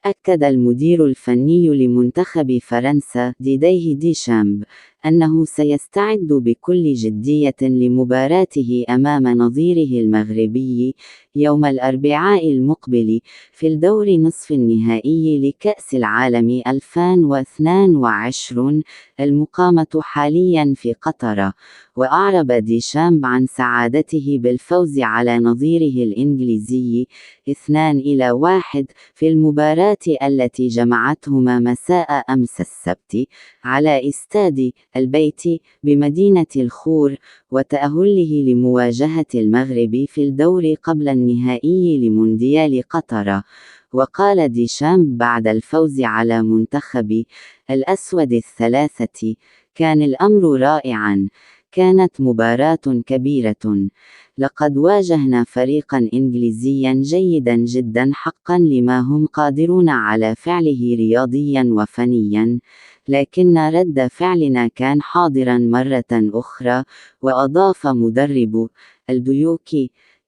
أكد المدير الفني لمنتخب فرنسا ديديه ديشامب أنه سيستعد بكل جدية لمباراته أمام نظيره المغربي يوم الأربعاء المقبل في الدور نصف النهائي لكأس العالم 2022 المقامة حاليا في قطر. وأعرب ديشامب عن سعادته بالفوز على نظيره الإنجليزي 2-1 في المباراة التي جمعتهما مساء أمس السبت على استاد البيت بمدينة الخور، وتأهله لمواجهة المغرب في الدور قبل النهائي لمونديال قطر. وقال ديشامب بعد الفوز على منتخب الأسود الثلاثة: كان الأمر رائعا، كانت مباراة كبيرة، لقد واجهنا فريقا إنجليزيا جيدا جدا حقا لما هم قادرون على فعله رياضيا وفنيا، لكن رد فعلنا كان حاضرا مرة أخرى. وأضاف مدرب الديوك: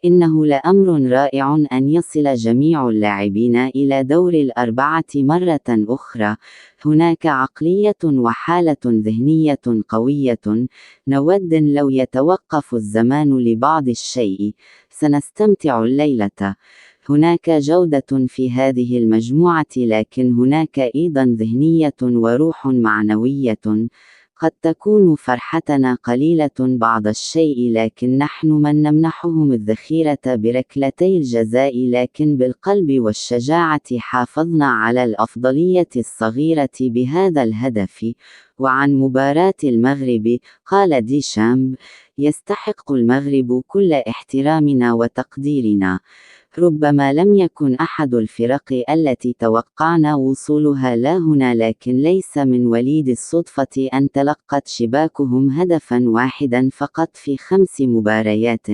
إنه لأمر رائع أن يصل جميع اللاعبين إلى دور الأربعة مرة أخرى. هناك عقلية وحالة ذهنية قوية، نود لو يتوقف الزمان لبعض الشيء، سنستمتع الليلة. هناك جودة في هذه المجموعة، لكن هناك أيضا ذهنية وروح معنوية. قد تكون فرحتنا قليلة بعض الشيء، لكن نحن من نمنحهم الذخيرة بركلتي الجزاء، لكن بالقلب والشجاعة حافظنا على الأفضلية الصغيرة بهذا الهدف. وعن مباراة المغرب قال ديشامب: يستحق المغرب كل احترامنا وتقديرنا. ربما لم يكن أحد الفرق التي توقعنا وصولها لا هنا، لكن ليس من وليد الصدفة أن تلقت شباكهم هدفا واحدا فقط في 5 مباريات.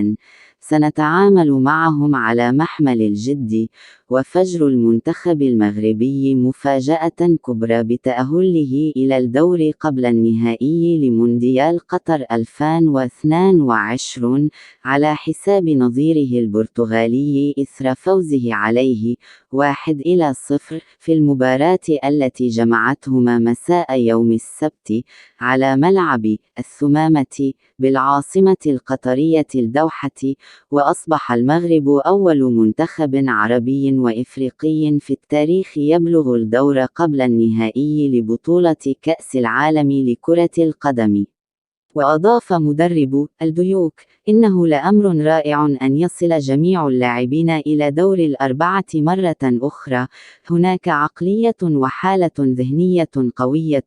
سنتعامل معهم على محمل الجد. وفجر المنتخب المغربي مفاجأة كبرى بتأهله إلى الدور قبل النهائي لمونديال قطر 2022 على حساب نظيره البرتغالي إثر فوزه عليه 1-0 في المباراة التي جمعتهما مساء يوم السبت على ملعب الثمامة بالعاصمة القطرية الدوحة. وأصبح المغرب أول منتخب عربي وإفريقي في التاريخ يبلغ الدور قبل النهائي لبطولة كأس العالم لكرة القدم. وأضاف مدرب الديوك: إنه لأمر رائع أن يصل جميع اللاعبين إلى دور الأربعة مرة أخرى. هناك عقلية وحالة ذهنية قوية،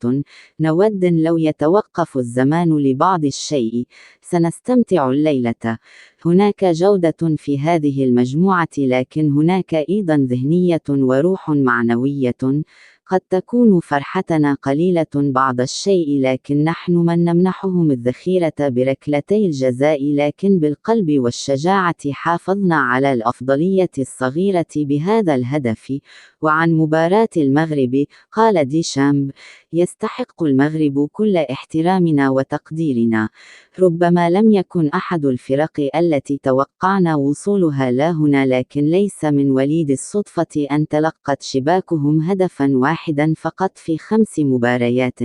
نود لو يتوقف الزمان لبعض الشيء، سنستمتع الليلة. هناك جودة في هذه المجموعة، لكن هناك أيضا ذهنية وروح معنوية. قد تكون فرحتنا قليلة بعض الشيء، لكن نحن من نمنحهم الذخيرة بركلتي الجزاء، لكن بالقلب والشجاعة حافظنا على الأفضلية الصغيرة بهذا الهدف. وعن مباراة المغرب قال ديشامب: يستحق المغرب كل احترامنا وتقديرنا. ربما لم يكن أحد الفرق التي توقعنا وصولها لا هنا، لكن ليس من وليد الصدفة أن تلقت شباكهم هدفا واحدا فقط في 5 مباريات.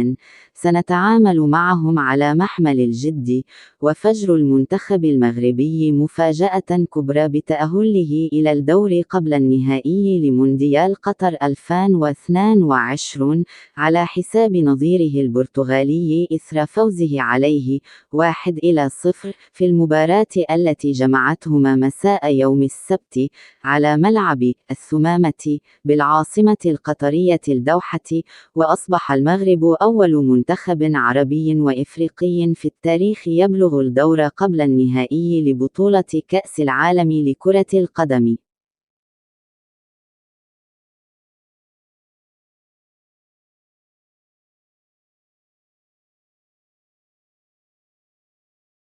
سنتعامل معهم على محمل الجد. وفجر المنتخب المغربي مفاجأة كبرى بتأهله إلى الدور قبل النهائي لمونديال قطر 2022 على حساب نظيره البرتغالي إثر فوزه عليه 1-0 في المباراة التي جمعتهما مساء يوم السبت على ملعب الثمامة بالعاصمة القطرية الدوحة. وأصبح المغرب أول منتخب عربي وإفريقي في التاريخ يبلغ الدور قبل النهائي لبطولة كأس العالم لكرة القدم.